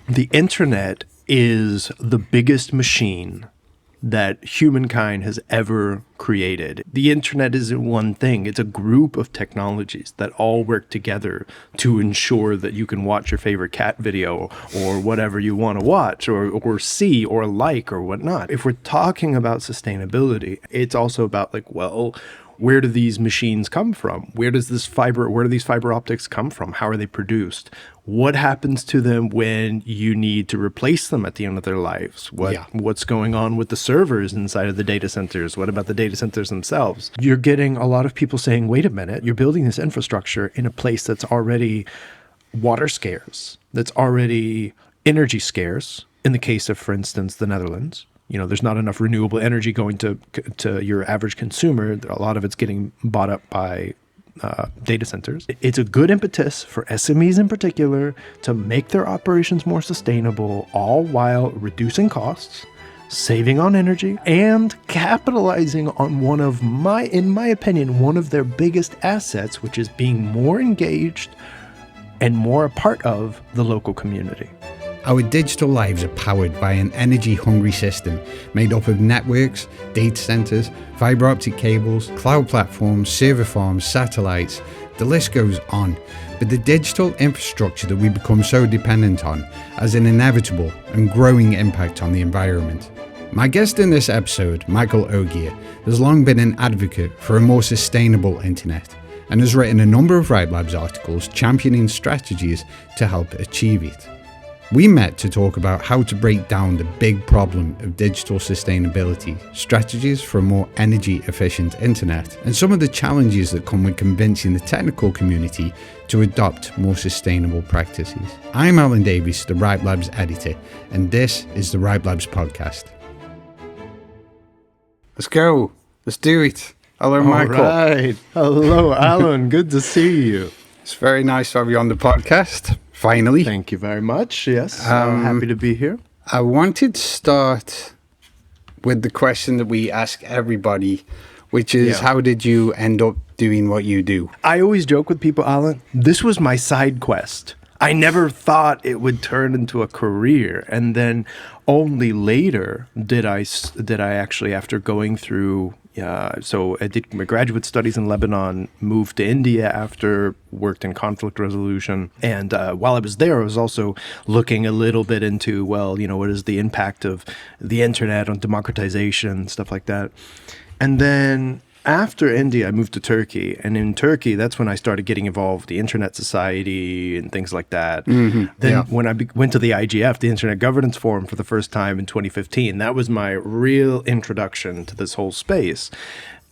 The internet is the biggest machine that humankind has ever created. The internet isn't one thing. It's a group of technologies that all work together to ensure that you can watch your favorite cat video or whatever you want to watch or see or like or whatnot. If we're talking about sustainability, it's also about where do these machines come from? Where do these fiber optics come from? How are they produced? What happens to them when you need to replace them at the end of their lives? What's going on with the servers inside of the data centers? What about the data centers themselves? You're getting a lot of people saying, wait a minute, you're building this infrastructure in a place that's already water scarce, that's already energy scarce, in the case of, for instance, the Netherlands. There's not enough renewable energy going to your average consumer. A lot of it's getting bought up by data centers. It's a good impetus for SMEs in particular to make their operations more sustainable, all while reducing costs, saving on energy, and capitalizing on in my opinion, one of their biggest assets, which is being more engaged and more a part of the local community. Our digital lives are powered by an energy-hungry system made up of networks, data centers, fiber optic cables, cloud platforms, server farms, satellites. The list goes on. But the digital infrastructure that we become so dependent on has an inevitable and growing impact on the environment. My guest in this episode, Michael Oghia, has long been an advocate for a more sustainable internet and has written a number of Ripe Labs articles championing strategies to help achieve it. We met to talk about how to break down the big problem of digital sustainability, strategies for a more energy efficient internet, and some of the challenges that come with convincing the technical community to adopt more sustainable practices. I'm Alan Davies, the Ripe Labs editor, and this is the Ripe Labs podcast. Let's go. Let's do it. Hello, Michael. All right. Hello, Alan. Good to see you. It's very nice to have you on the podcast. Finally. Thank you very much. Yes, I'm happy to be here. I wanted to start with the question that we ask everybody, which is how did you end up doing what you do? I always joke with people, Alan, this was my side quest. I never thought it would turn into a career. And then only later did I actually, after going through, so I did my graduate studies in Lebanon, moved to India after, worked in conflict resolution. And while I was there, I was also looking a little bit into, what is the impact of the internet on democratization, stuff like that. And then after India, I moved to Turkey. And in Turkey, that's when I started getting involved with the Internet Society and things like that. Then when I went to the IGF, the Internet Governance Forum, for the first time in 2015, that was my real introduction to this whole space.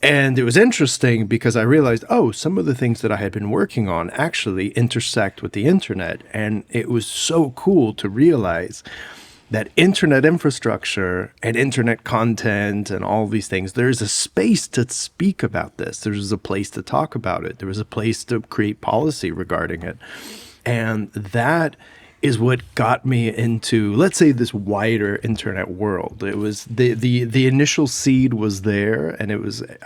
And it was interesting because I realized, some of the things that I had been working on actually intersect with the internet. And it was so cool to realize that internet infrastructure and internet content and all these things, there's a space to speak about this. There's a place to talk about it. There was a place to create policy regarding it. And that is what got me into, let's say, this wider internet world. It was the initial seed was there, and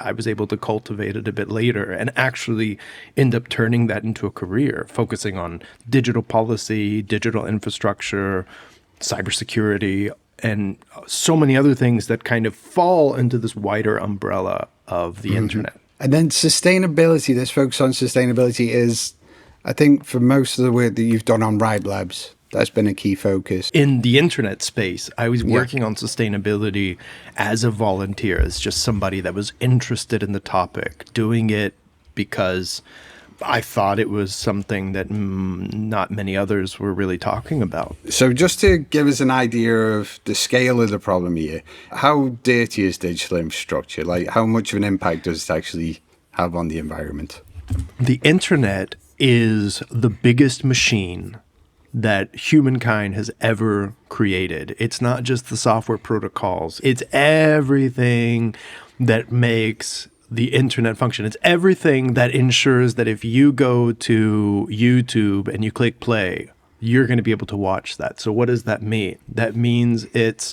I was able to cultivate it a bit later and actually end up turning that into a career, focusing on digital policy, digital infrastructure, cybersecurity, and so many other things that kind of fall into this wider umbrella of the internet. And then sustainability, this focus on sustainability is, I think, for most of the work that you've done on Ripe Labs, that's been a key focus. In the internet space, I was working on sustainability as a volunteer, as just somebody that was interested in the topic, doing it because I thought it was something that not many others were really talking about. So just to give us an idea of the scale of the problem here, how dirty is digital infrastructure? Like, how much of an impact does it actually have on the environment? The internet is the biggest machine that humankind has ever created. It's not just the software protocols. It's everything that makes the internet function. It's everything that ensures that if you go to YouTube and you click play, you're going to be able to watch that. So what does that mean? That means it's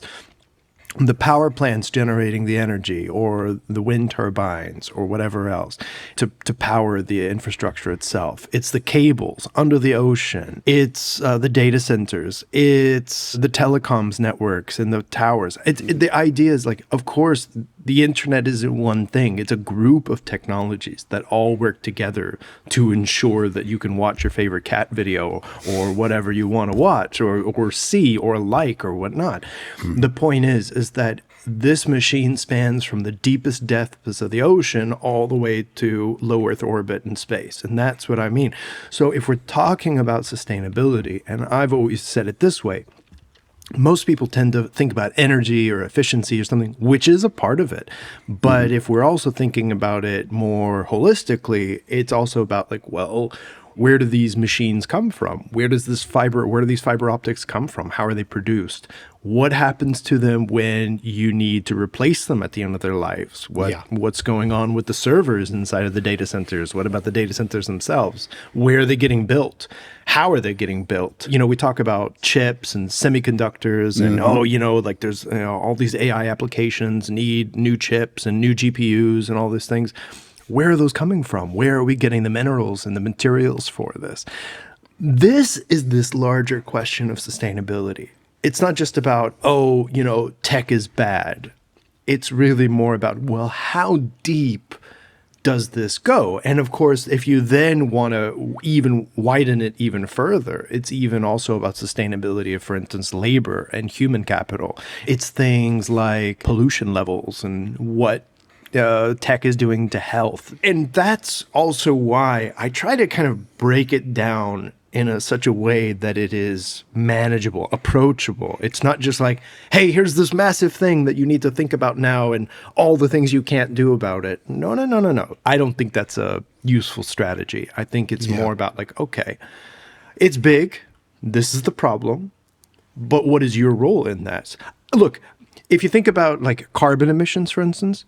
the power plants generating the energy, or the wind turbines, or whatever else to power the infrastructure itself. It's the cables under the ocean. It's the data centers. It's the telecoms networks and the towers. The idea is like, of course, the internet isn't one thing. It's a group of technologies that all work together to ensure that you can watch your favorite cat video or whatever you want to watch or see or like or whatnot. The point is that this machine spans from the deepest depths of the ocean all the way to low Earth orbit and space. And that's what I mean. So if we're talking about sustainability, and I've always said it this way, most people tend to think about energy or efficiency or something, which is a part of it. But if we're also thinking about it more holistically, it's also about like, well, where do these machines come from? Where do these fiber optics come from? How are they produced? What happens to them when you need to replace them at the end of their lives? What's going on with the servers inside of the data centers? What about the data centers themselves? Where are they getting built? How are they getting built? You know, we talk about chips and semiconductors and, like there's all these AI applications need new chips and new GPUs and all these things. Where are those coming from? Where are we getting the minerals and the materials for this? This is this larger question of sustainability. It's not just about, tech is bad. It's really more about, well, how deep does this go? And of course, if you then want to even widen it even further, it's even also about sustainability of, for instance, labor and human capital. It's things like pollution levels and what tech is doing to health. And that's also why I try to kind of break it down in such a way that it is manageable, approachable. It's not just like, hey, here's this massive thing that you need to think about now and all the things you can't do about it. No. I don't think that's a useful strategy. I think it's more about like, okay, it's big. This is the problem. But what is your role in that? Look, if you think about like carbon emissions, for instance,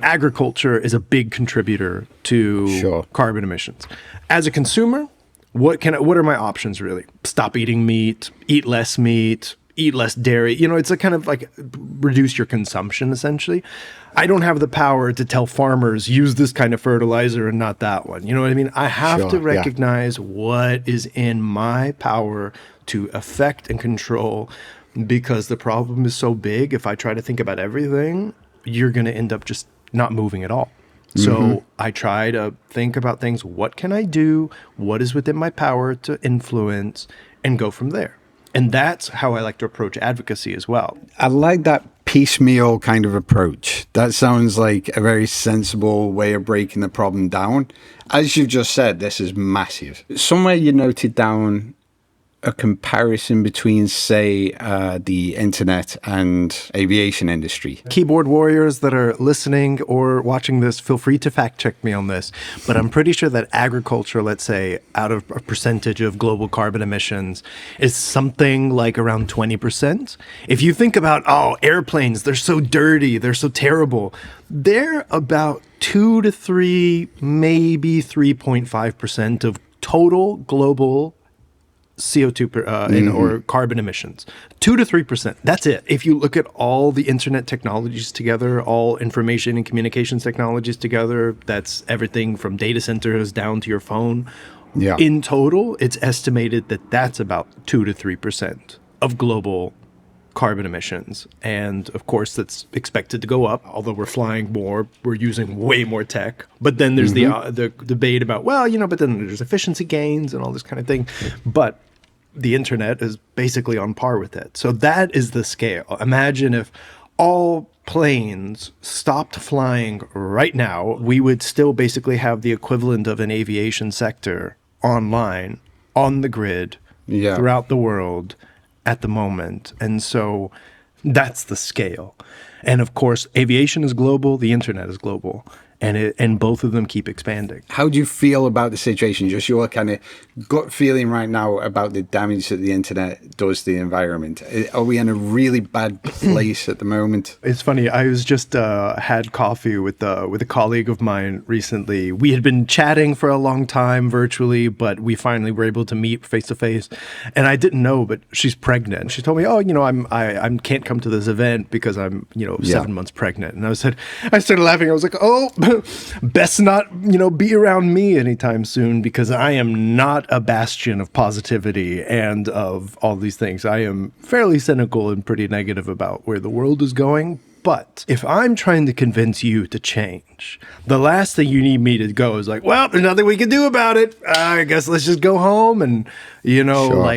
agriculture is a big contributor to carbon emissions. As a consumer, what are my options really? Stop eating meat, eat less dairy. It's a kind of like reduce your consumption essentially. I don't have the power to tell farmers use this kind of fertilizer and not that one. You know what I mean? I have to recognize what is in my power to affect and control, because the problem is so big. If I try to think about everything, you're going to end up just not moving at all. So I try to think about things. What can I do? What is within my power to influence, and go from there? And that's how I like to approach advocacy as well. I like that piecemeal kind of approach. That sounds like a very sensible way of breaking the problem down. As you've just said, this is massive. Somewhere you noted down a comparison between, say, the internet and aviation industry. Keyboard warriors that are listening or watching this, feel free to fact check me on this. But I'm pretty sure that agriculture, let's say, out of a percentage of global carbon emissions, is something like around 20%. If you think about, airplanes, they're so dirty, they're so terrible. They're about 2 to 3, maybe 3.5% of total global CO2 or carbon emissions. 2 to 3%. That's it. If you look at all the internet technologies together, all information and communications technologies together, that's everything from data centers down to your phone. Yeah. In total, it's estimated that that's about 2 to 3% of global carbon emissions. And of course, that's expected to go up. Although we're flying more, we're using way more tech. But then there's the debate about, but then there's efficiency gains and all this kind of thing. But the internet is basically on par with it. So that is the scale. Imagine if all planes stopped flying right now, we would still basically have the equivalent of an aviation sector online, on the grid, throughout the world at the moment. And so that's the scale. And of course, aviation is global, the internet is global, and both of them keep expanding. How do you feel about the situation? Just your kind of gut feeling right now about the damage that the internet does to the environment. Are we in a really bad place at the moment? It's funny. I was just had coffee with a colleague of mine recently. We had been chatting for a long time virtually, but we finally were able to meet face to face. And I didn't know, but she's pregnant. She told me, "Oh, I can't come to this event because I'm 7 months pregnant." And I started laughing. I was like, "Oh, best not be around me anytime soon because I am not a bastion of positivity and of all these things. I am fairly cynical and pretty negative about where the world is going. But if I'm trying to convince you to change, the last thing you need me to go is like, well, there's nothing we can do about it. I guess let's just go home and,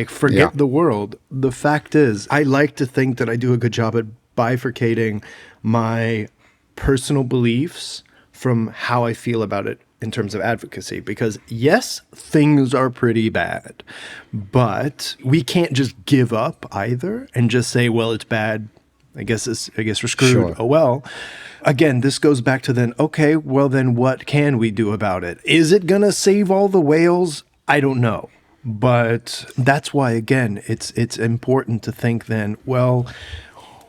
forget the world. The fact is, I like to think that I do a good job at bifurcating my personal beliefs from how I feel about it in terms of advocacy, because yes, things are pretty bad, but we can't just give up either and just say, well, it's bad. I guess we're screwed. Sure. Oh, well. Again, this goes back to then, okay, well, then what can we do about it? Is it going to save all the whales? I don't know. But that's why, again, it's important to think then, well,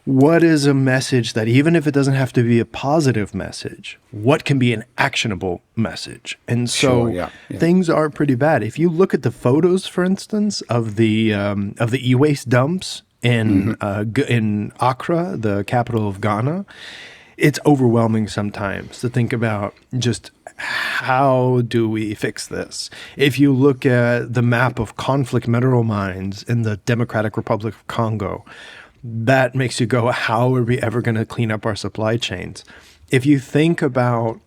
what is a message that, even if it doesn't have to be a positive message, what can be an actionable message? And so things are pretty bad. If you look at the photos, for instance, of the e-waste dumps in Accra, the capital of Ghana, it's overwhelming sometimes to think about just how do we fix this. If you look at the map of conflict mineral mines in the Democratic Republic of Congo, that makes you go, how are we ever going to clean up our supply chains? If you think about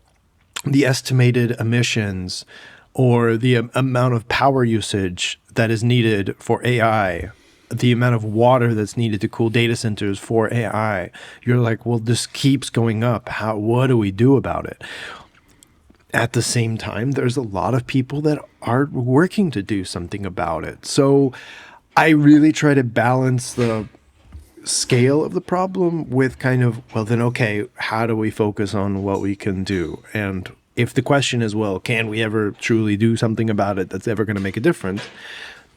the estimated emissions or the amount of power usage that is needed for AI, the amount of water that's needed to cool data centers for AI, you're like, well, this keeps going up. What do we do about it? At the same time, there's a lot of people that are working to do something about it. So I really try to balance the scale of the problem with kind of, well, then, okay, how do we focus on what we can do? And if the question is, well, can we ever truly do something about it that's ever going to make a difference?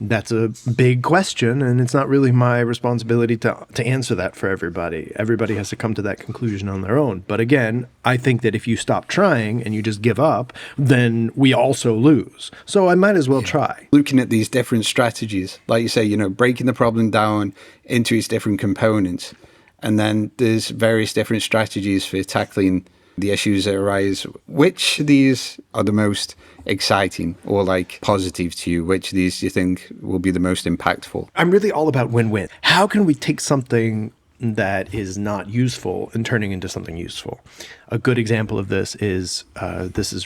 That's a big question, and it's not really my responsibility to answer that for everybody. Everybody has to come to that conclusion on their own. But again, I think that if you stop trying and you just give up, then we also lose. So I might as well try. Looking at these different strategies, like you say, breaking the problem down into its different components. And then there's various different strategies for tackling the issues that arise. Which of these are the most exciting or positive to you? Which of these do you think will be the most impactful? I'm really all about win-win. How can we take something that is not useful and turning into something useful? A good example of this is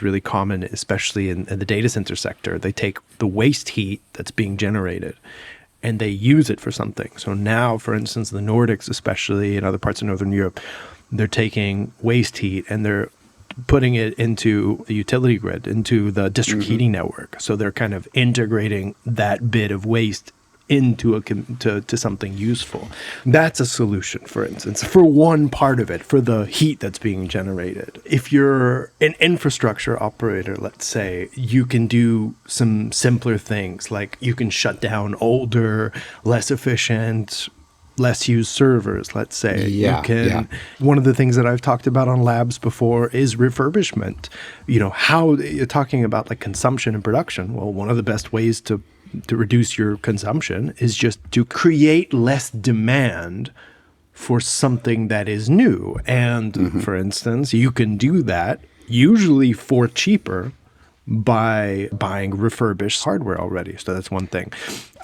really common, especially in the data center sector. They take the waste heat that's being generated and they use it for something. So now, for instance, the Nordics, especially in other parts of Northern Europe, they're taking waste heat and they're putting it into the utility grid, into the district heating network. So they're kind of integrating that bit of waste into to something useful. That's a solution, for instance, for one part of it, for the heat that's being generated. If you're an infrastructure operator, let's say, you can do some simpler things, like you can shut down older, less efficient, less used servers, let's say. One of the things that I've talked about on labs before is refurbishment. How you're talking about consumption and production. Well, one of the best ways to reduce your consumption is just to create less demand for something that is new. And for instance, you can do that usually for cheaper by buying refurbished hardware already. So that's one thing.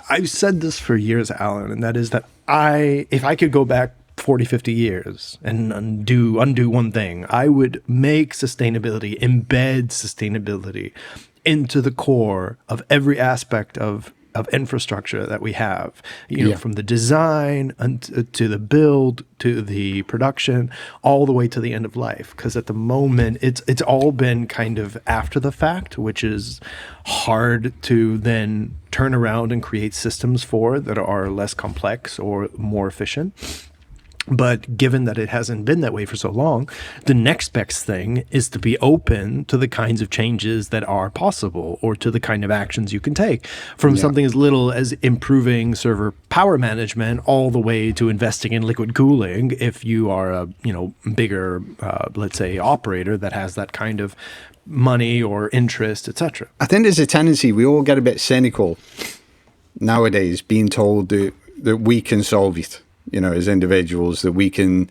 I've said this for years, Alan, and that is that if I could go back 40, 50 years and undo one thing, I would make sustainability, embed sustainability into the core of every aspect of infrastructure that we have, from the design to the build to the production, all the way to the end of life. Because at the moment, it's all been kind of after the fact, which is hard to then turn around and create systems for that are less complex or more efficient. But given that it hasn't been that way for so long, the next best thing is to be open to the kinds of changes that are possible, or to the kind of actions you can take, from something as little as improving server power management all the way to investing in liquid cooling if you are a bigger, let's say, operator that has that kind of money or interest, etc. I think there's a tendency, we all get a bit cynical nowadays, being told that we can solve it. As individuals, that we can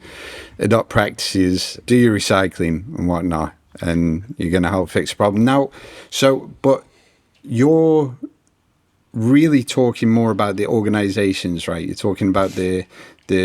adopt practices, do your recycling and whatnot, and you're going to help fix the problem. Now, but you're really talking more about the organizations, right? You're talking about the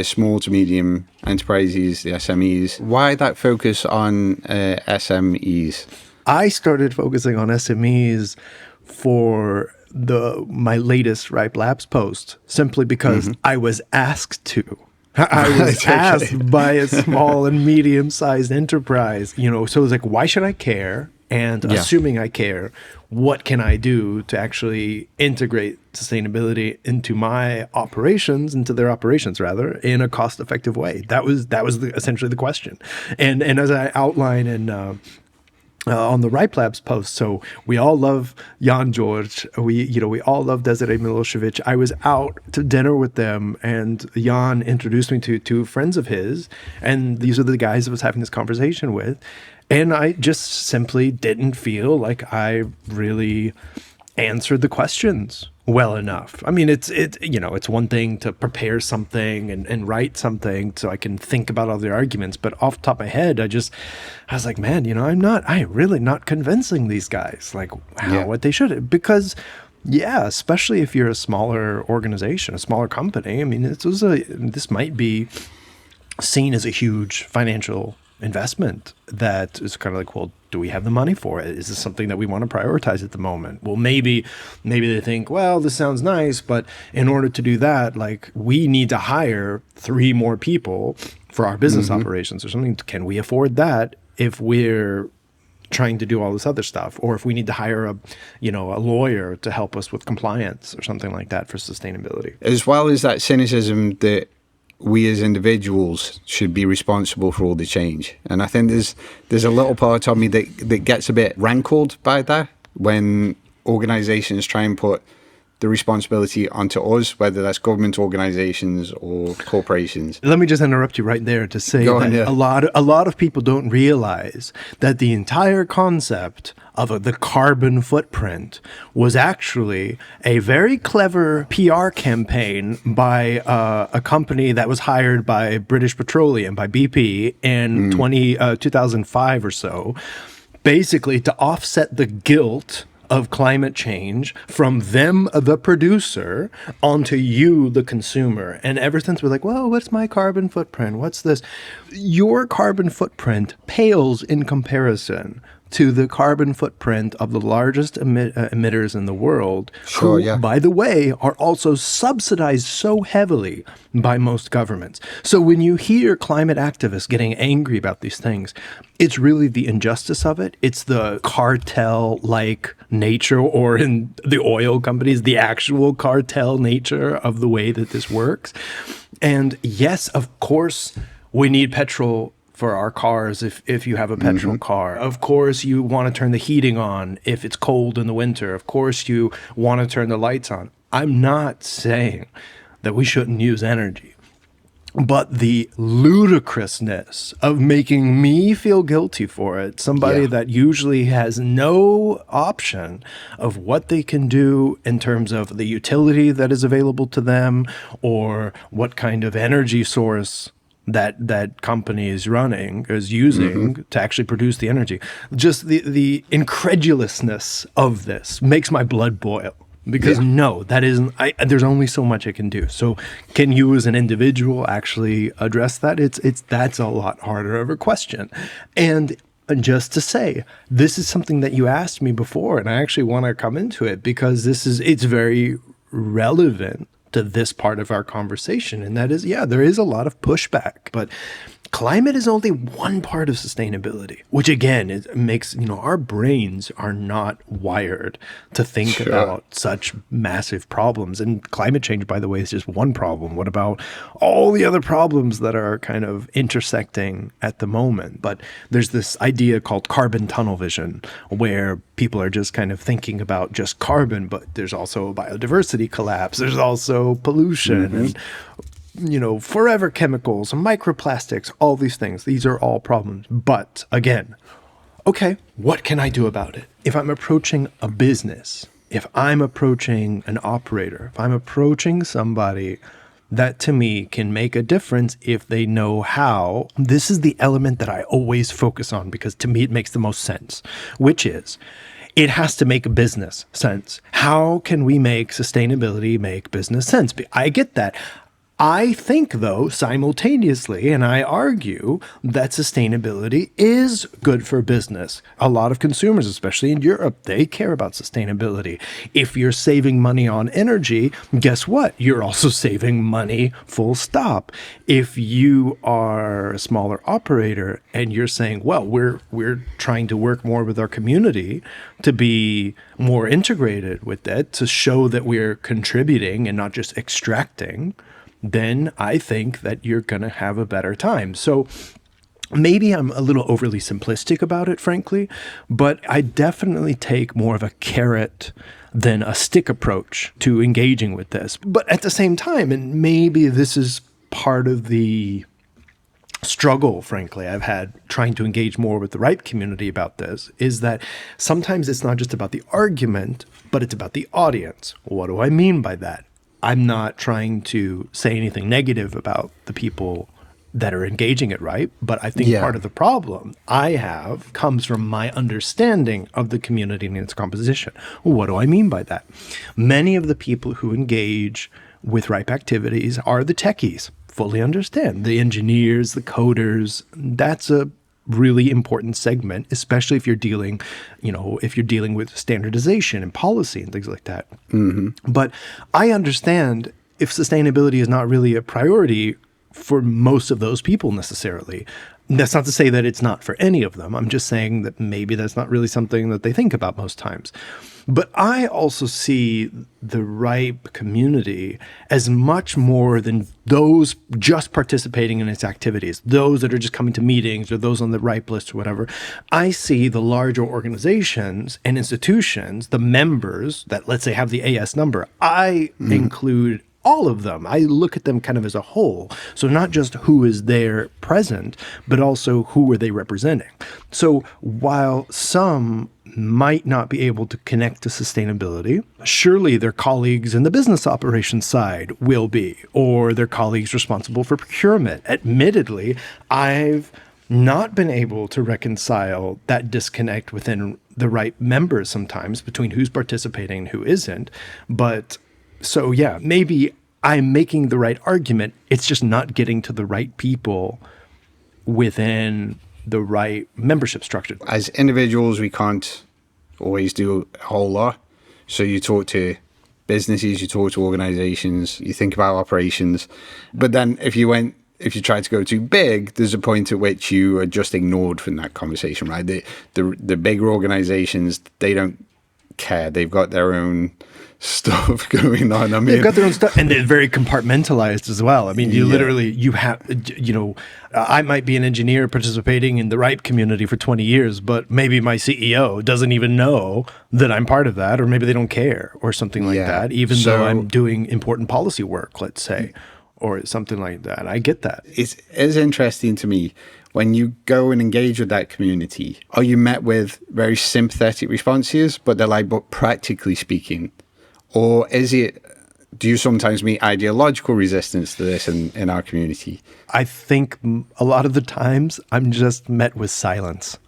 small to medium enterprises, the SMEs. Why that focus on SMEs? I started focusing on SMEs for my latest Ripe Labs post, simply because I was asked to. I was asked by a small and medium-sized enterprise, so it was like, why should I care? And assuming I care, what can I do to actually integrate sustainability into my operations, into their operations rather, in a cost-effective way? That was essentially the question. And as I outline in on the Ripe Labs post, so we all love Jan George. We all love Desiree Milosevic. I was out to dinner with them, and Jan introduced me to two friends of his, and these are the guys I was having this conversation with, and I just simply didn't feel like I really answered the questions well enough. I mean, it's one thing to prepare something and write something so I can think about all the arguments, but off the top of my head, I was like, man, I'm really not convincing these guys, like what they should, because especially if you're a smaller organization, a smaller company. I mean, this might be seen as a huge financial investment that is kind of like, well, do we have the money for it? Is this something that we want to prioritize at the moment? Well, maybe they think, well, this sounds nice, but in order to do that, like, we need to hire 3 more people for our business operations or something. Can we afford that if we're trying to do all this other stuff? Or if we need to hire a lawyer to help us with compliance or something like that for sustainability. As well as that cynicism that we as individuals should be responsible for all the change. And I think there's a little part of me that gets a bit rankled by that, when organizations try and put the responsibility onto us, whether that's government organizations or corporations. Let me just interrupt you right there to say that a lot of people don't realize that the entire concept of the carbon footprint was actually a very clever PR campaign by a company that was hired by British Petroleum, by BP, in 2005 or so, basically to offset the guilt of climate change from them, the producer, onto you, the consumer. And ever since we're like, well, what's my carbon footprint? What's this? Your carbon footprint pales in comparison to the carbon footprint of the largest emitters in the world, who, by the way, are also subsidized so heavily by most governments. So when you hear climate activists getting angry about these things, it's really the injustice of it. It's the cartel-like nature, or in the oil companies, the actual cartel nature of the way that this works. And yes, of course, we need petrol for our cars if you have a petrol car. Of course, you want to turn the heating on if it's cold in the winter. Of course, you want to turn the lights on. I'm not saying that we shouldn't use energy, but the ludicrousness of making me feel guilty for it, somebody that usually has no option of what they can do in terms of the utility that is available to them, or what kind of energy source that company is using to actually produce the energy. Just the incredulousness of this makes my blood boil, because that isn't, there's only so much I can do. So can you as an individual actually address that? That's a lot harder of a question. And just to say, this is something that you asked me before, and I actually want to come into it because it's very relevant to this part of our conversation, and that is, there is a lot of pushback. But climate is only one part of sustainability, which again makes, our brains are not wired to think about such massive problems. And climate change, by the way, is just one problem. What about all the other problems that are kind of intersecting at the moment? But there's this idea called carbon tunnel vision, where people are just kind of thinking about just carbon, but there's also biodiversity collapse. There's also pollution and forever chemicals and microplastics, all these things. These are all problems. But again, okay, what can I do about it? If I'm approaching a business, if I'm approaching an operator, if I'm approaching somebody that to me can make a difference if they know how, this is the element that I always focus on because to me it makes the most sense, which is it has to make business sense. How can we make sustainability make business sense? I get that. I think, though, simultaneously, and I argue that sustainability is good for business. A lot of consumers, especially in Europe, they care about sustainability. If you're saving money on energy, guess what? You're also saving money, full stop. If you are a smaller operator and you're saying, well, we're trying to work more with our community to be more integrated with it, to show that we're contributing and not just extracting, then I think that you're going to have a better time. So maybe I'm a little overly simplistic about it, frankly, but I definitely take more of a carrot than a stick approach to engaging with this. But at the same time, and maybe this is part of the struggle, frankly, I've had trying to engage more with the ripe community about this, is that sometimes it's not just about the argument, but it's about the audience. What do I mean by that? I'm not trying to say anything negative about the people that are engaging it, right? But I think part of the problem I have comes from my understanding of the community and its composition. What do I mean by that? Many of the people who engage with ripe activities are the techies, fully understand. The engineers, the coders, that's a really important segment, especially if you're dealing, with standardization and policy and things like that. Mm-hmm. But I understand if sustainability is not really a priority for most of those people necessarily. That's not to say that it's not for any of them. I'm just saying that maybe that's not really something that they think about most times. But I also see the ripe community as much more than those just participating in its activities, those that are just coming to meetings or those on the ripe list or whatever. I see the larger organizations and institutions, the members that, let's say, have the AS number. I include all of them. I look at them kind of as a whole. So not just who is there present, but also who are they representing. So while some might not be able to connect to sustainability, surely their colleagues in the business operations side will be, or their colleagues responsible for procurement. Admittedly, I've not been able to reconcile that disconnect within the right members sometimes between who's participating and who isn't. But so, yeah, maybe I'm making the right argument. It's just not getting to the right people within the right membership structure. As individuals, we can't always do a whole lot. So you talk to businesses, you talk to organizations, you think about operations. But then if you try to go too big, there's a point at which you are just ignored from that conversation, right? The bigger organizations, they don't care. They've got their own stuff going on. I mean, they've got their own stuff, and they're very compartmentalized as well. I mean, I might be an engineer participating in the ripe community for 20 years, but maybe my CEO doesn't even know that I'm part of that, or maybe they don't care or something like that, even though I'm doing important policy work, let's say, or something like that. I get that. It is interesting to me. When you go and engage with that community, are you met with very sympathetic responses, but they're like, but practically speaking? Or do you sometimes meet ideological resistance to this in our community? I think a lot of the times I'm just met with silence.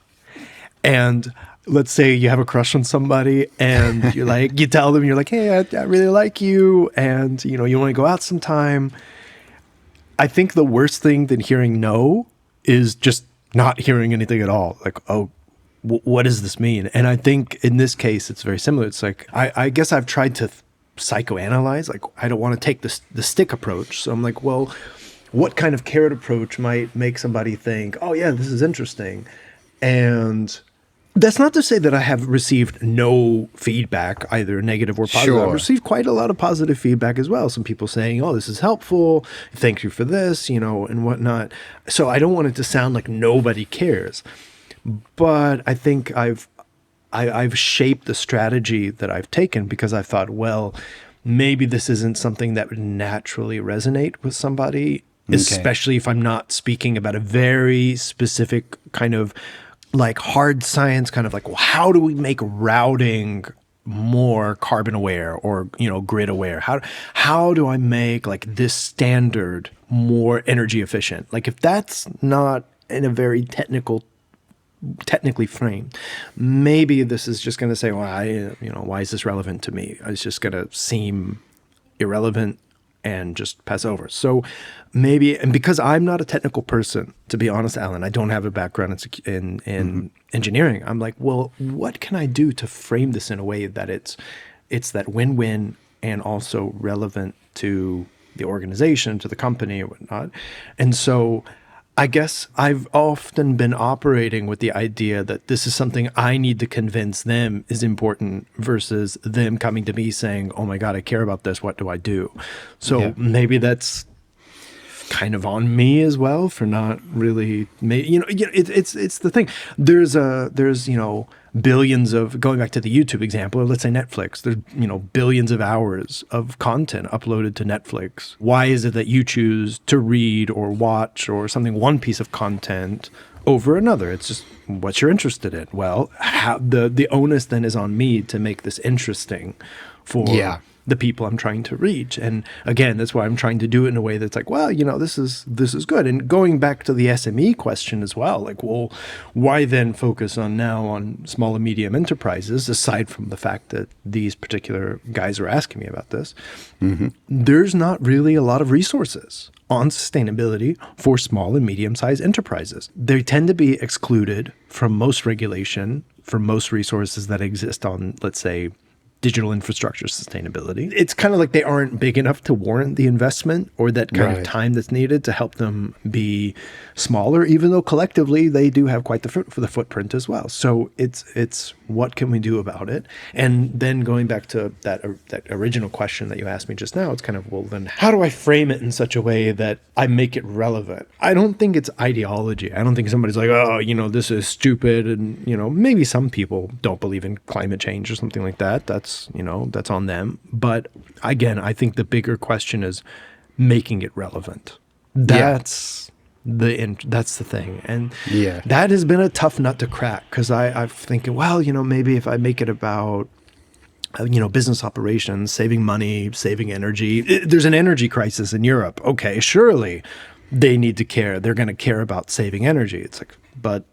And let's say you have a crush on somebody and you're like, you tell them, you're like, hey, I really like you. And, you want to go out sometime. I think the worst thing than hearing no is just not hearing anything at all. Like, oh, what does this mean? And I think in this case, it's very similar. It's like, I guess I've tried to psychoanalyze. Like, I don't want to take the stick approach. So I'm like, well, what kind of carrot approach might make somebody think, oh yeah, this is interesting. And that's not to say that I have received no feedback, either negative or positive. Sure. I've received quite a lot of positive feedback as well. Some people saying, oh, this is helpful. Thank you for this, and whatnot. So I don't want it to sound like nobody cares. But I think I've shaped the strategy that I've taken because I thought, well, maybe this isn't something that would naturally resonate with somebody, especially if I'm not speaking about a very specific kind of like hard science, kind of like, well, how do we make routing more carbon aware or, grid aware? How do I make like this standard more energy efficient? Like if that's not in a very technically framed, maybe this is just going to say, well, why is this relevant to me? It's just going to seem irrelevant and just pass over. So maybe, and because I'm not a technical person, to be honest, Alan, I don't have a background in engineering. I'm like, well, what can I do to frame this in a way that it's that win-win and also relevant to the organization, to the company or whatnot. And so I guess I've often been operating with the idea that this is something I need to convince them is important versus them coming to me saying, oh my God, I care about this. What do I do? So maybe that's kind of on me as well for not really, it's the thing. There's billions of, going back to the YouTube example, or let's say Netflix, there's, billions of hours of content uploaded to Netflix. Why is it that you choose to read or watch or something, one piece of content over another? It's just what you're interested in. Well, the onus then is on me to make this interesting for the people I'm trying to reach. And again, that's why I'm trying to do it in a way that's like, well, this is good. And going back to the SME question as well, like, well, why then focus on small and medium enterprises, aside from the fact that these particular guys are asking me about this? There's not really a lot of resources on sustainability for small and medium-sized enterprises. They tend to be excluded from most regulation, for most resources that exist on, let's say, digital infrastructure sustainability. It's kind of like they aren't big enough to warrant the investment or that kind of time that's needed to help them be smaller, even though collectively they do have quite the footprint as well. So it's what can we do about it? And then going back to that original question that you asked me just now, it's kind of, well, then how do I frame it in such a way that I make it relevant? I don't think it's ideology. I don't think somebody's like, oh, this is stupid. And, maybe some people don't believe in climate change or something like that. That's on them. But again, I think the bigger question is making it relevant. That's the thing. And that has been a tough nut to crack, because I'm thinking, well, maybe if I make it about business operations, saving money, saving energy. There's an energy crisis in Europe. Okay, surely they need to care. They're going to care about saving energy. It's like, but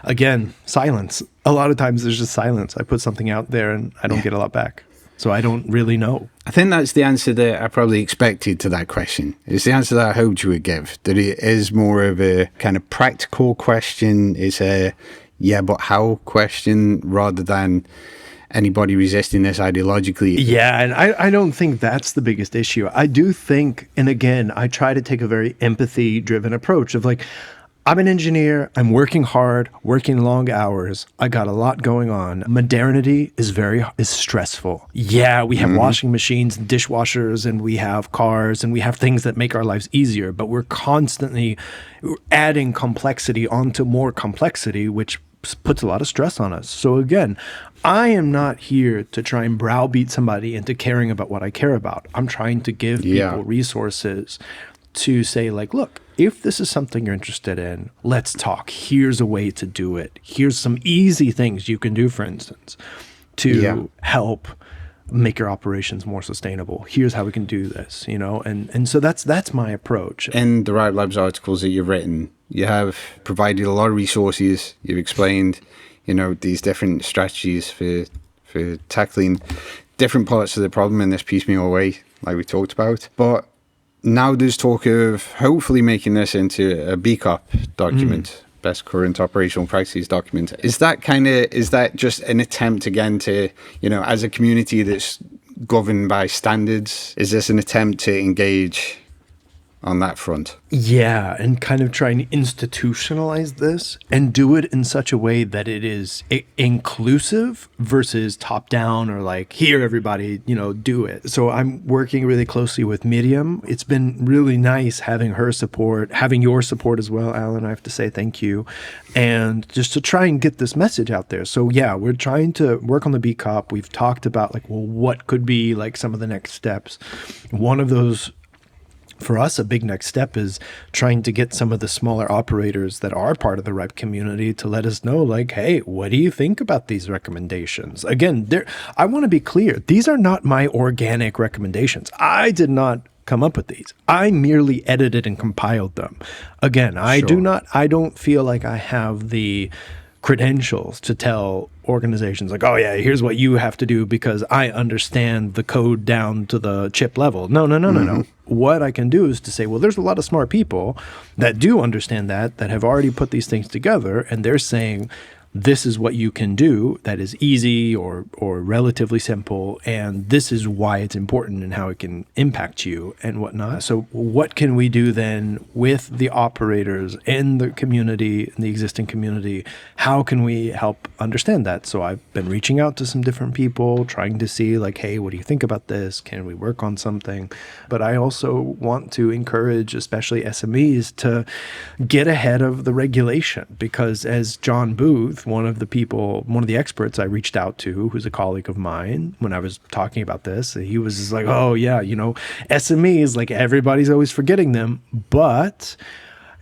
again, silence. A lot of times there's just silence. I put something out there and I don't get a lot back. So I don't really know. I think that's the answer that I probably expected to that question. It's the answer that I hoped you would give, that it is more of a kind of practical question. It's a but how question rather than anybody resisting this ideologically. Yeah, and I don't think that's the biggest issue. I do think, and again, I try to take a very empathy-driven approach of like, I'm an engineer, I'm working hard, working long hours, I got a lot going on. Modernity is stressful. Yeah, we have washing machines and dishwashers, and we have cars, and we have things that make our lives easier, but we're constantly adding complexity onto more complexity, which puts a lot of stress on us. So again, I am not here to try and browbeat somebody into caring about what I care about. I'm trying to give people resources to say like, look, if this is something you're interested in, let's talk. Here's a way to do it. Here's some easy things you can do, for instance, to help make your operations more sustainable. Here's how we can do this, and so that's my approach. In the Riot Labs articles that you've written, you have provided a lot of resources. You've explained, these different strategies for tackling different parts of the problem in this piecemeal way, like we talked about. But now there's talk of hopefully making this into a BCOP document, best current operational practices document. Is that just an attempt again to, as a community that's governed by standards, is this an attempt to engage on that front. Yeah, and kind of trying to institutionalize this and do it in such a way that it is inclusive versus top down or like, here, everybody, do it. So I'm working really closely with Miriam. It's been really nice having her support, having your support as well, Alan. I have to say thank you. And just to try and get this message out there. So yeah, we're trying to work on the B Cop. We've talked about like, well, what could be like some of the next steps. One of those, for us, a big next step is trying to get some of the smaller operators that are part of the RIPE community to let us know, like, hey, what do you think about these recommendations? Again, I want to be clear. These are not my organic recommendations. I did not come up with these. I merely edited and compiled them. Again, I don't feel like I have the credentials to tell organizations like, oh yeah, here's what you have to do because I understand the code down to the chip level. No. What I can do is to say, well, there's a lot of smart people that do understand that have already put these things together, and they're saying, this is what you can do that is easy or relatively simple, and this is why it's important and how it can impact you and whatnot. So what can we do then with the operators in the community, in the existing community? How can we help understand that? So I've been reaching out to some different people, trying to see like, hey, what do you think about this? Can we work on something? But I also want to encourage especially SMEs to get ahead of the regulation, because as John Booth, one of the experts I reached out to, who's a colleague of mine, when I was talking about this, he was just like, oh yeah, SMEs, like everybody's always forgetting them. But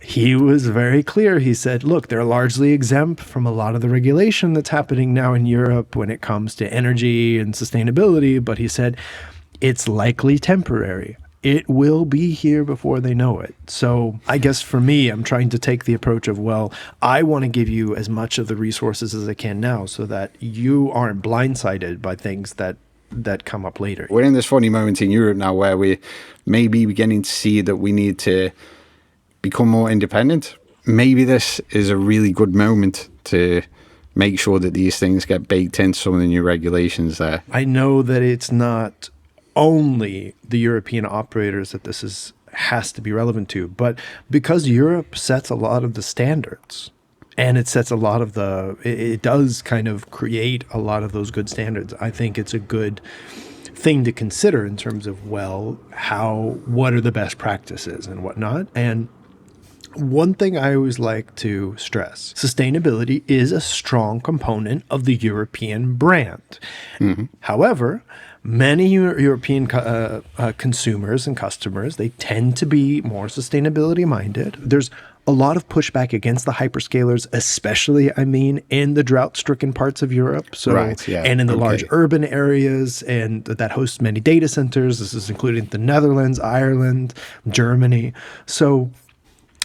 he was very clear. He said, look, they're largely exempt from a lot of the regulation that's happening now in Europe when it comes to energy and sustainability. But he said, it's likely temporary. It will be here before they know it. So I guess for me, I'm trying to take the approach of, well, I want to give you as much of the resources as I can now so that you aren't blindsided by things that come up later. We're in this funny moment in Europe now where we may be beginning to see that we need to become more independent. Maybe this is a really good moment to make sure that these things get baked into some of the new regulations there. I know that it's not only the European operators that this has to be relevant to, but because Europe sets a lot of the standards, and it sets a lot of it does kind of create a lot of those good standards. I think it's a good thing to consider in terms of, well, what are the best practices and whatnot. And one thing I always like to stress, sustainability is a strong component of the European brand. Mm-hmm. However, many European consumers and customers, they tend to be more sustainability minded. There's a lot of pushback against the hyperscalers, especially, in the drought-stricken parts of Europe. So, right, yeah. And in the large urban areas and that host many data centers. This is including the Netherlands, Ireland, Germany. So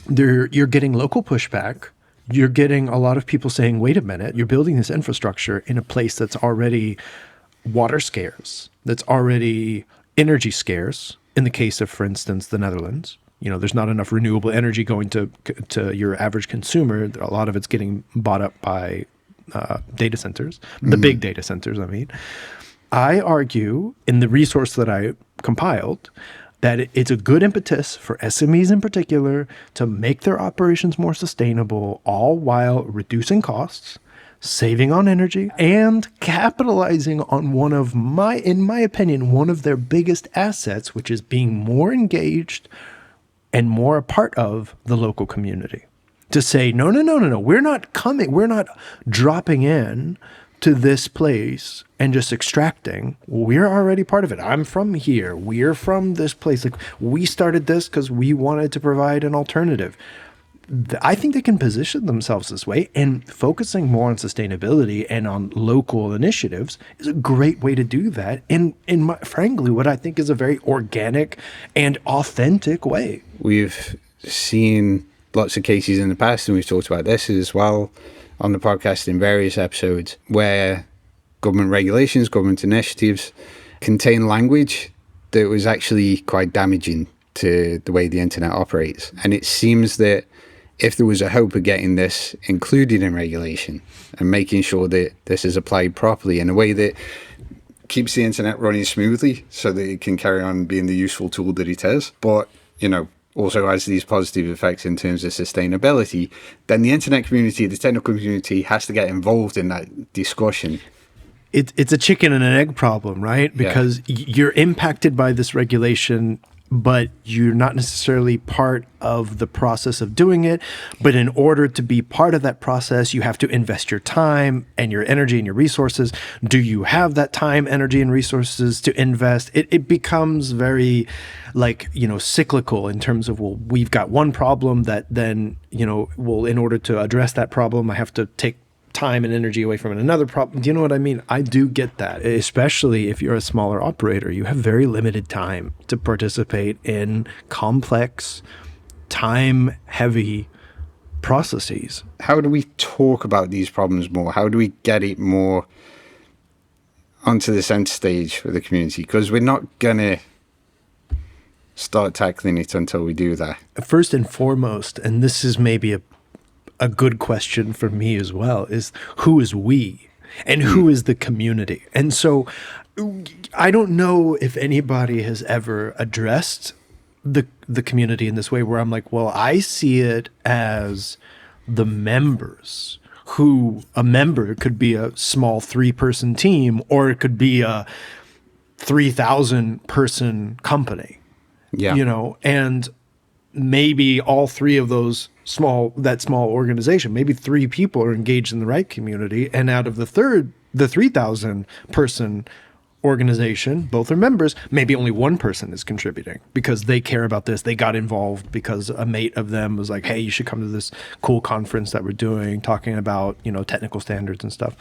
you're getting local pushback. You're getting a lot of people saying, wait a minute, you're building this infrastructure in a place that's already water scarce, that's already energy scarce. In the case of, for instance, the Netherlands, there's not enough renewable energy going to your average consumer. A lot of it's getting bought up by data centers, the big data centers, I argue in the resource that I compiled that it's a good impetus for SMEs in particular to make their operations more sustainable, all while reducing costs, saving on energy, and capitalizing on in my opinion, one of their biggest assets, which is being more engaged and more a part of the local community. To say, no, we're not dropping in to this place and just extracting. We're already part of it. I'm from here. We're from this place. Like, we started this because we wanted to provide an alternative. I think they can position themselves this way, and focusing more on sustainability and on local initiatives is a great way to do that frankly, what I think is a very organic and authentic way. We've seen lots of cases in the past, and we've talked about this as well on the podcast in various episodes, where government regulations, government initiatives contain language that was actually quite damaging to the way the internet operates. And it seems that if there was a hope of getting this included in regulation and making sure that this is applied properly in a way that keeps the internet running smoothly so that it can carry on being the useful tool that it is, but, also has these positive effects in terms of sustainability, then the internet community, the technical community, has to get involved in that discussion. It's a chicken and an egg problem, right? Because you're impacted by this regulation, but you're not necessarily part of the process of doing it. But in order to be part of that process, you have to invest your time and your energy and your resources. Do you have that time, energy, and resources to invest? It becomes very cyclical in terms of, well, we've got one problem that then, well, in order to address that problem, I have to take time and energy away from another problem. Do you know what I mean? I do get that, especially if you're a smaller operator. You have very limited time to participate in complex, time-heavy processes. How do we talk about these problems more? How do we get it more onto the center stage for the community? Because we're not going to start tackling it until we do that. First and foremost, and this is maybe a good question for me as well, is who is we and who is the community? And so I don't know if anybody has ever addressed the community in this way, where I'm like, well, I see it as the members, who a member could be a small 3-person team, or it could be a 3,000 person company. Yeah. And maybe all 3 of those small organization, maybe 3 people are engaged in the right community, and out of the 3,000 person organization, both are members, maybe only 1 person is contributing because they care about this. They got involved because a mate of them was like, hey, you should come to this cool conference that we're doing, talking about, technical standards and stuff.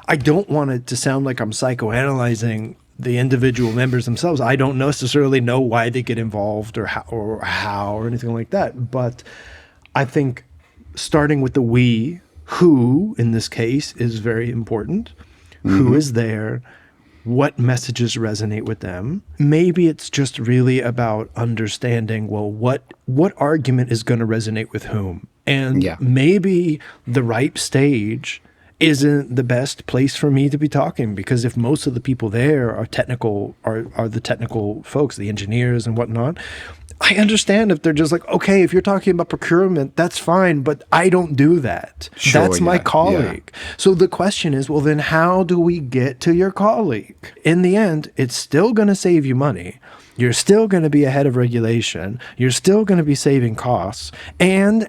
I don't want it to sound like I'm psychoanalyzing the individual members themselves. I don't necessarily know why they get involved or how or anything like that. But I think starting with the we, who in this case is very important. Mm-hmm. Who is there? What messages resonate with them? Maybe it's just really about understanding, well, what argument is going to resonate with whom? And maybe the ripe stage isn't the best place for me to be talking, because if most of the people there are technical, are the technical folks, the engineers and whatnot, I understand if they're just like, okay, if you're talking about procurement, that's fine, but I don't do that. Sure, that's my colleague. Yeah. So the question is, well, then how do we get to your colleague? In the end, it's still going to save you money. You're still going to be ahead of regulation. You're still going to be saving costs. And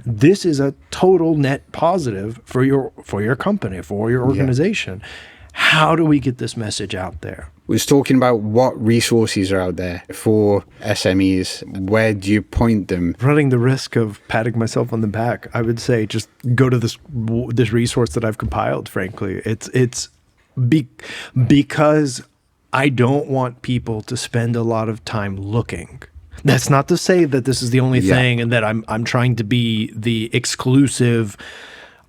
this is a total net positive for your company, for your organization. Yeah. How do we get this message out there? We was talking about what resources are out there for SMEs. Where do you point them? Running the risk of patting myself on the back, I would say just go to this resource that I've compiled, frankly. It's because I don't want people to spend a lot of time looking. That's not to say that this is the only thing and that I'm trying to be the exclusive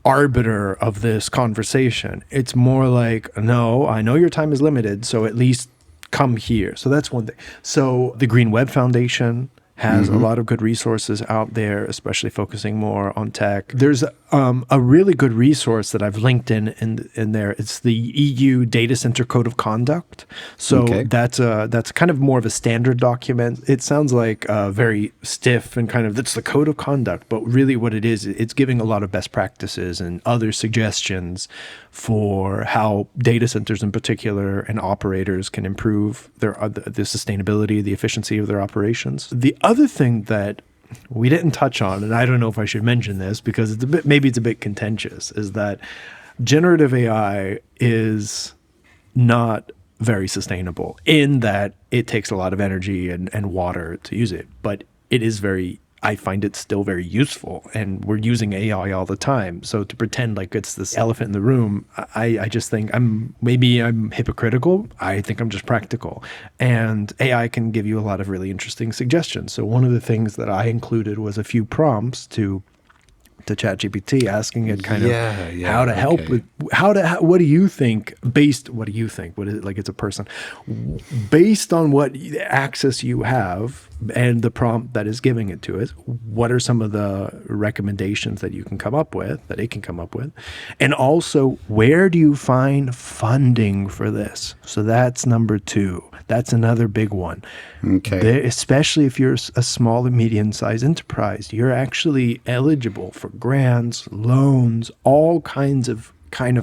arbiter of this conversation. It's more like, no, I know your time is limited, so at least come here. So that's one thing. So the Green Web Foundation has a lot of good resources out there, especially focusing more on tech. There's a really good resource that I've linked in there. It's the EU Data Center Code of Conduct. So that's kind of more of a standard document. It sounds like very stiff and kind of, that's the code of conduct, but really what it is, it's giving a lot of best practices and other suggestions for how data centers in particular and operators can improve the sustainability, the efficiency of their operations. The other thing that we didn't touch on, and I don't know if I should mention this because it's a bit contentious, is that generative AI is not very sustainable in that it takes a lot of energy and water to use it, but it is I find it still very useful, and we're using AI all the time. So to pretend like it's this elephant in the room, I just think I'm hypocritical. I think I'm just practical, and AI can give you a lot of really interesting suggestions. So one of the things that I included was a few prompts to ChatGPT, asking it kind of how to help with what do you think? What is it, like it's a person? Based on what access you have and the prompt that is giving it to it. What are some of the recommendations that you can come up with, that it can come up with? And also, where do you find funding for this? So that's number 2. That's another big one. Okay. Especially if you're a small and medium-sized enterprise, you're actually eligible for grants, loans, all kinds of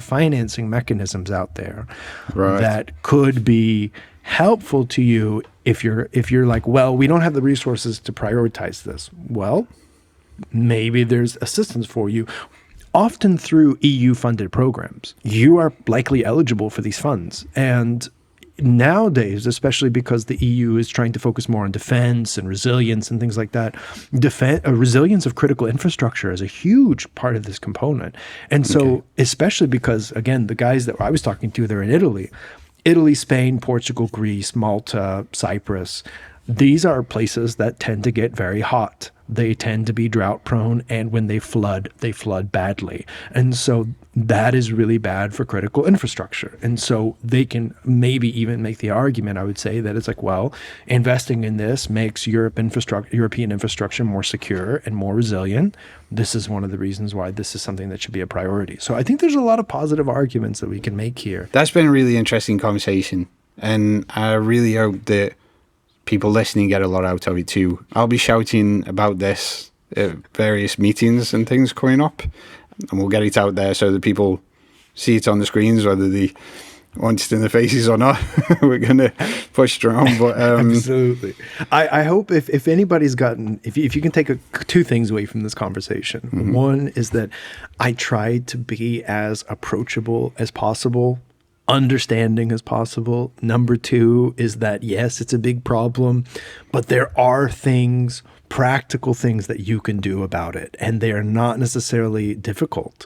financing mechanisms out there that could be helpful to you if you're like, well, we don't have the resources to prioritize this. Well, maybe there's assistance for you. Often through EU-funded programs, you are likely eligible for these funds. And nowadays, especially because the EU is trying to focus more on defense and resilience and things like that, resilience of critical infrastructure is a huge part of this component. And so, especially because, again, the guys that I was talking to, they're in Italy, Spain, Portugal, Greece, Malta, Cyprus. These are places that tend to get very hot. They tend to be drought prone, and when they flood badly. And so that is really bad for critical infrastructure. And so they can maybe even make the argument, I would say, that it's like, well, investing in this makes European infrastructure more secure and more resilient. This is one of the reasons why this is something that should be a priority. So I think there's a lot of positive arguments that we can make here. That's been a really interesting conversation. And I really hope that people listening get a lot out of it too. I'll be shouting about this at various meetings and things coming up, and we'll get it out there so that people see it on the screens, whether they want it in their faces or not. We're going to push strong. But absolutely. I hope if anybody's gotten, if you can take 2 things away from this conversation. One is that I tried to be as approachable as possible, understanding as possible. Number 2 is that, yes, it's a big problem, but there are things, practical things that you can do about it. And they are not necessarily difficult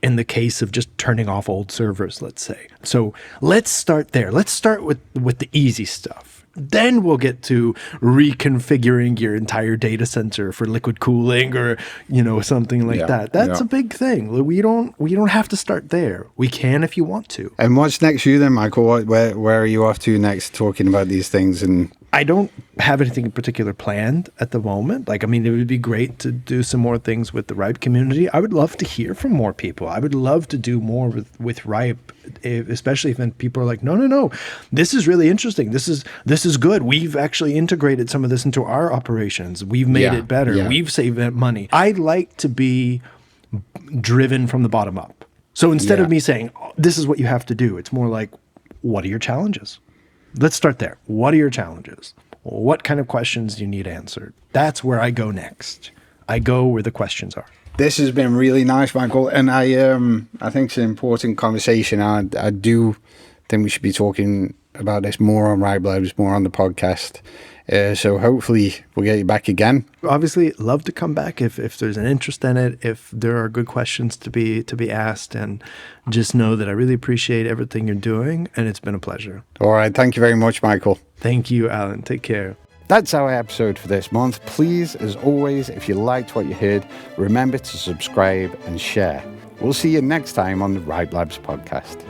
in the case of just turning off old servers, let's say. So let's start there. Let's start with the easy stuff. Then we'll get to reconfiguring your entire data center for liquid cooling or, something like that. That's a big thing. We don't have to start there. We can if you want to. And what's next for you then, Michael? Where are you off to next talking about these things? And I don't have anything in particular planned at the moment. It would be great to do some more things with the RIPE community. I would love to hear from more people. I would love to do more with RIPE, especially if people are like, no, this is really interesting. This is good. We've actually integrated some of this into our operations. We've made it better. Yeah. We've saved money. I like to be driven from the bottom up. So instead of me saying, this is what you have to do, it's more like, what are your challenges? Let's start there. What are your challenges? What kind of questions do you need answered? That's where I go next. I go where the questions are. This has been really nice, Michael, and I think it's an important conversation. I do think we should be talking about this more on Ride Labs, more on the podcast. So hopefully we'll get you back again. Obviously, love to come back if there's an interest in it, if there are good questions to be asked, and just know that I really appreciate everything you're doing, and it's been a pleasure. All right. Thank you very much, Michael. Thank you, Alan. Take care. That's our episode for this month. Please, as always, if you liked what you heard, remember to subscribe and share. We'll see you next time on the Ride Labs podcast.